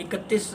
31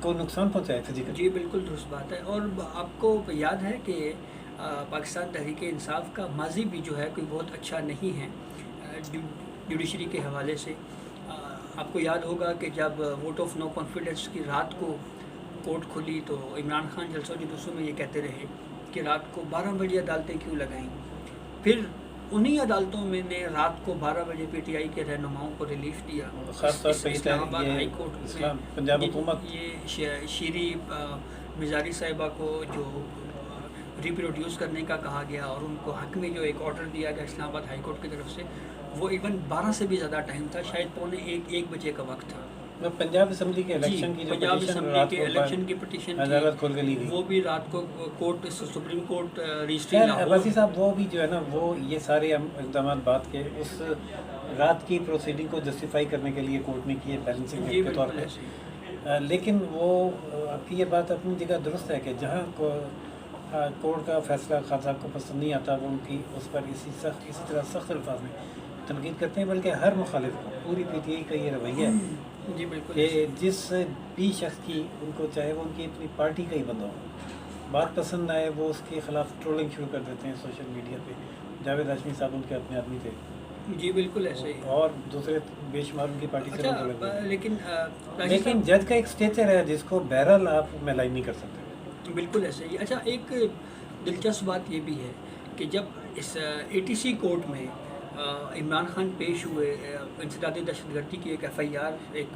کو نقصان پہنچائے فزیکل. جی بالکل درست بات ہے. اور آپ کو یاد ہے کہ پاکستان تحریک انصاف کا ماضی بھی جو ہے کوئی بہت اچھا نہیں ہے جوڈیشری کے حوالے سے. آپ کو یاد ہوگا کہ جب ووٹ آف نو کانفیڈنس کی رات کو کورٹ کھلی تو عمران خان جلسوں جلوسوں میں یہ کہتے رہے کہ رات کو 12 بجے عدالتیں کیوں لگائیں. پھر انہی عدالتوں میں نے رات کو 12 بجے پی ٹی آئی کے رہنماؤں کو ریلیف دیا. خاص طور پہ اسلام آباد ہائی کورٹ میں پنجاب حکومت یہ شیری مزاری صاحبہ کو جو ریپروڈیوس کرنے کا کہا گیا اور ان کو حق میں جو ایک آرڈر دیا گیا اسلام آباد ہائی کورٹ کی طرف سے، وہ ایون 12 سے بھی زیادہ ٹائم تھا، شاید پونے ایک بجے کا وقت تھا. پنجاب اسمبلی کے الیکشن کی پنجاب اسمبلی کے الیکشن کی پٹیشن عدالت کھول کے لی گئی، وہ بھی رات کو court supreme court registry Lahore. وزیر صاحب وہ بھی جو ہے نا، وہ یہ سارے اقدامات بات کے اس رات کی پروسیڈنگ کو جسٹیفائی کرنے کے لیے کورٹ نے کیے بیلنسنگ کے طور پہ. لیکن وہ آپ کی یہ بات اپنی جگہ درست ہے کہ جہاں کورٹ کا فیصلہ خان صاحب کو پسند نہیں آتا، وہ ان کی اس پر اسی طرح سخت الفاظ میں تنقید کرتے ہیں. بلکہ ہر مخالف کو، پوری پی ٹی آئی کا یہ رویہ ہے جی بالکل کہ جس بھی شخص کی ان کو چاہے وہ ان کی اپنی پارٹی کا ہی بندہ ہو، بات پسند آئے وہ اس کے خلاف ٹرولنگ شروع کر دیتے ہیں سوشل میڈیا پہ. جاوید ہاشمی صاحب ان کے اپنے آدمی تھے. جی بالکل ایسے ہی. اور دوسرے بے شمار ان کی پارٹی سے لیکن جج کا ایک اسٹیچر ہے جس کو بہرحال آپ ملائن نہیں کر سکتے. بالکل ایسے ہی. اچھا، ایک دلچسپ بات یہ بھی ہے کہ جب اس اے ٹی سی کورٹ میں عمران خان پیش ہوئے، انسداد دہشت گردی کی ایک ایف آئی آر ایک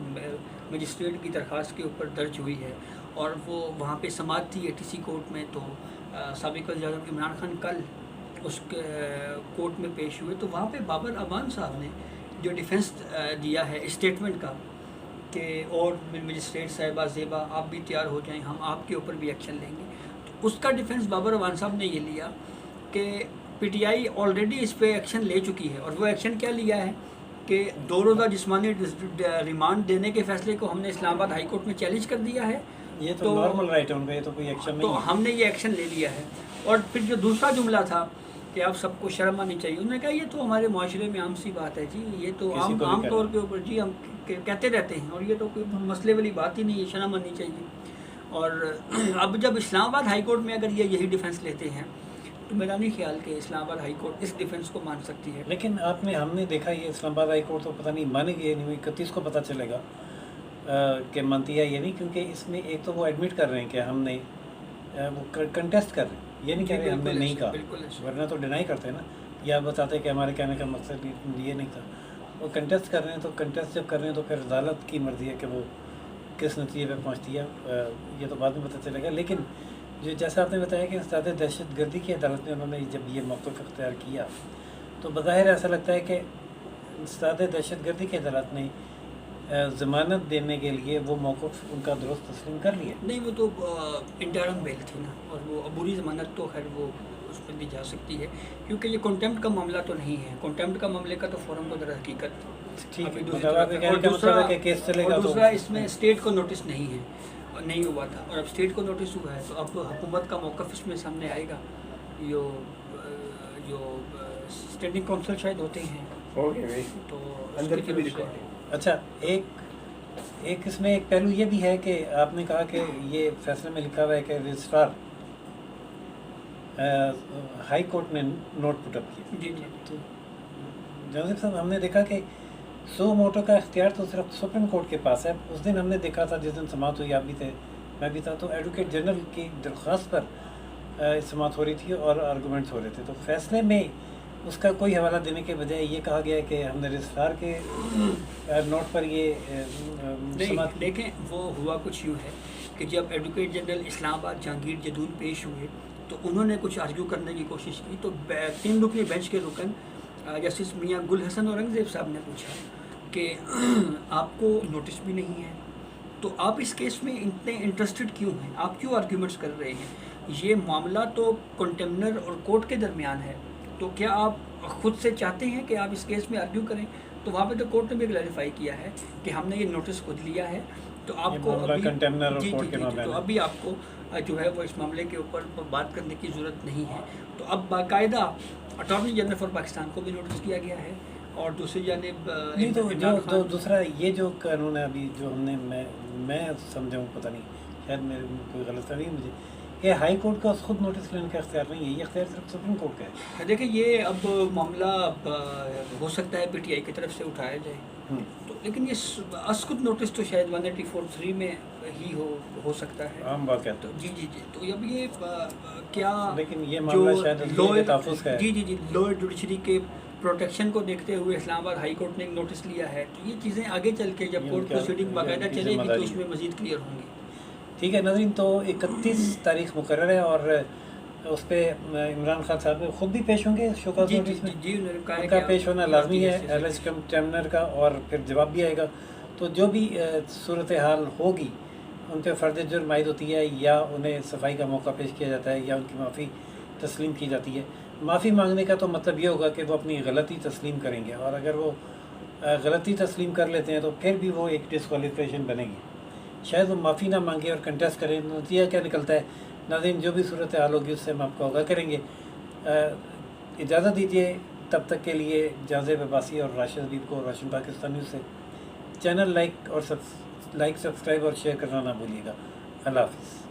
مجسٹریٹ کی درخواست کے اوپر درج ہوئی ہے اور وہ وہاں پہ سماعت تھی اے ٹی سی کورٹ میں، تو سابق وزیر اعظم عمران خان کل اس کورٹ میں پیش ہوئے تو وہاں پہ بابر امان صاحب نے جو ڈیفینس دیا ہے اسٹیٹمنٹ کا کہ اور مجسٹریٹ صاحبہ زیبا آپ بھی تیار ہو جائیں، ہم آپ کے اوپر بھی ایکشن لیں گے. تو اس کا ڈیفینس بابر امان صاحب نے یہ لیا کہ پی ٹی آئی آلریڈی اس پہ ایکشن لے چکی ہے. اور وہ ایکشن کیا لیا ہے کہ 2 روزہ جسمانی ریمانڈ دینے کے فیصلے کو ہم نے اسلام آباد ہائی کورٹ میں چیلنج کر دیا ہے. یہ تو نارمل رائٹ ہے ان پہ، یہ تو کوئی ایکشن نہیں ہے. تو ہم نے یہ ایکشن لے لیا ہے. اور پھر جو دوسرا جملہ تھا کہ آپ سب کو شرم آنی چاہیے، انہوں نے کہا یہ تو ہمارے معاشرے میں عام سی بات ہے جی، یہ تو عام طور کے اوپر جی ہم کہتے رہتے ہیں اور یہ تو کوئی مسئلے والی بات ہی نہیں ہے، شرم آنی چاہیے. اور اب جب اسلام آباد ہائی کورٹ میں اگر یہی ڈیفینس لیتے ہیں تو میرا نہیں خیال کہ اسلام آباد ہائی کورٹ اس ڈیفینس کو مان سکتی ہے. لیکن ہم نے دیکھا یہ اسلام آباد ہائی کورٹ تو پتہ نہیں مانے گی نہیں، 31 کو پتہ چلے گا کہ مانتی ہے یہ نہیں، کیونکہ اس میں ایک تو وہ ایڈمٹ کر رہے ہیں کہ ہم نے وہ کنٹیسٹ کر رہے ہیں، یہ نہیں کہہ رہے ہم نے نہیں کہا، ورنہ تو ڈینائی کرتے ہیں نا، یا بتاتے کہ ہمارے کہنے کا مقصد یہ نہیں تھا. وہ کنٹیسٹ کر رہے ہیں، تو کنٹیسٹ جب کر رہے ہیں تو پھر عدالت کی مرضی ہے کہ وہ کس نتیجے پہ پہنچتی ہے، یہ تو بعد میں پتہ چلے گا. لیکن جو جیسا آپ نے بتایا کہ انسداد دہشت گردی کی عدالت نے انہوں نے جب یہ موقف اختیار کیا تو بظاہر ایسا لگتا ہے کہ انسداد دہشت گردی کی عدالت نے ضمانت دینے کے لیے وہ موقف ان کا درست تسلیم کر لیا. نہیں، وہ تو انٹرم بیل تھی نا، اور وہ عبوری ضمانت تو خیر وہ اس پر بھی جا سکتی ہے کیونکہ یہ کنٹیمپٹ کا معاملہ تو نہیں ہے. کنٹیمپٹ کا معاملے کا تو فوراً کو در حقیقت دوسرا اس میں اسٹیٹ کو نوٹس نہیں ہوا تھا، اور اب اسٹیٹ کو نوٹس ہوا ہے تو اب حکومت کا موقف اس میں سامنے آئے گا. جو اسٹینڈنگ کونسل شاید ہوتے ہیں تو اچھا، ایک اس میں ایک پہلو یہ بھی ہے کہ آپ نے کہا کہ یہ فیصلے میں لکھا ہوا ہے کہ رجسٹرار ہائی کورٹ نے نوٹ پٹ اپ کیا. جی جی. تو جناب صاحب ہم نے دیکھا کہ سو موٹو کا اختیار تو صرف سپریم کورٹ کے پاس ہے. اس دن ہم نے دیکھا تھا، جس دن سماعت ہوئی آپ بھی تھے میں بھی تھا، تو ایڈوکیٹ جنرل کی درخواست پر سماعت ہو رہی تھی اور آرگومنٹس ہو رہے تھے. تو فیصلے میں اس کا کوئی حوالہ دینے کے بجائے یہ کہا گیا کہ ہم نے رجسٹرار کے نوٹ پر یہ سماعت. دیکھیں وہ ہوا کچھ یوں ہے کہ جب ایڈوکیٹ جنرل اسلام آباد جہانگیر جدون پیش ہوئے تو انہوں نے کچھ آرگیو کرنے کی کوشش کی تو 3 رکنی بینچ کے رکن جسٹس میاں گل حسن اورنگزیب صاحب نے پوچھا کہ آپ کو نوٹس بھی نہیں ہے تو آپ اس کیس میں اتنے انٹرسٹڈ کیوں ہیں، آپ کیوں آرگیومنٹس کر رہے ہیں، یہ معاملہ تو کنٹیمنر اور کورٹ کے درمیان ہے، تو کیا آپ خود سے چاہتے ہیں کہ آپ اس کیس میں آرگیو کریں. تو وہاں پہ تو کورٹ نے بھی کلیریفائی کیا ہے کہ ہم نے یہ نوٹس خود لیا ہے تو آپ کو تو ابھی آپ کو جو ہے وہ اس معاملے کے اوپر بات کرنے کی ضرورت نہیں ہے. تو اب باقاعدہ اٹارنی جنرل فار پاکستان کو بھی نوٹس کیا گیا ہے اور دوسری جانب نہیں تو عمران جو خان دوسرا یہ جو قانون ہے ابھی جو ہم نے میں سمجھا ہوں، پتہ نہیں شاید میرے کوئی غلط فہمی ہے مجھے، یہ ہائی کورٹ کا خود نوٹس لینے کا اختیار نہیں ہے، یہ اختیار صرف سپریم کورٹ کا ہے۔ دیکھیں یہ اب معاملہ ہو سکتا ہے پی ٹی آئی کی طرف سے اٹھایا جائے، تو لیکن یہ اسکت نوٹس تو شاید 184(3) میں ہی ہو سکتا ہے، عام واقعہ تو جی تو اب یہ کیا لیکن یہ معاملہ شاید عدلیہ کے تحفظ کا ہے۔ جی لوئر جوڈیشری کے پروٹیکشن کو دیکھتے ہوئے اسلام آباد ہائی کورٹ نے ایک نوٹس لیا ہے، تو یہ چیزیں آگے چل کے جب کورٹ پروسیڈنگ باقاعدہ چلے گی تو اس میں مزید کلیئر ہوں گی۔ ٹھیک ہے ناظرین، تو 31 تاریخ مقرر ہے اور اس پہ عمران خان صاحب خود بھی پیش ہوں گے شوکاز نوٹس میں، ان کا پیش ہونا لازمی ہے ایلس کمٹیمنر کا، اور پھر جواب بھی آئے گا۔ تو جو بھی صورتحال ہوگی ان پہ فرد جرم عائد ہوتی ہے یا انہیں صفائی کا موقع پیش کیا جاتا ہے یا ان کی معافی تسلیم کی جاتی ہے۔ معافی مانگنے کا تو مطلب یہ ہوگا کہ وہ اپنی غلطی تسلیم کریں گے، اور اگر وہ غلطی تسلیم کر لیتے ہیں تو پھر بھی وہ ایک ڈسکوالیفیکیشن بنے گی۔ شاید وہ معافی نہ مانگے اور کنٹیسٹ کریں، نتیجہ کیا نکلتا ہے ناظرین جو بھی صورتحال ہوگی اس سے ہم آپ کو آگاہ کریں گے۔ اجازت دیجیے تب تک کے لیے جازب عباسی اور راشد حبیب کو روشن پاکستان نیوز سے۔ چینل لائک سبسکرائب اور شیئر کرنا نہ بھولیے گا۔ اللہ حافظ۔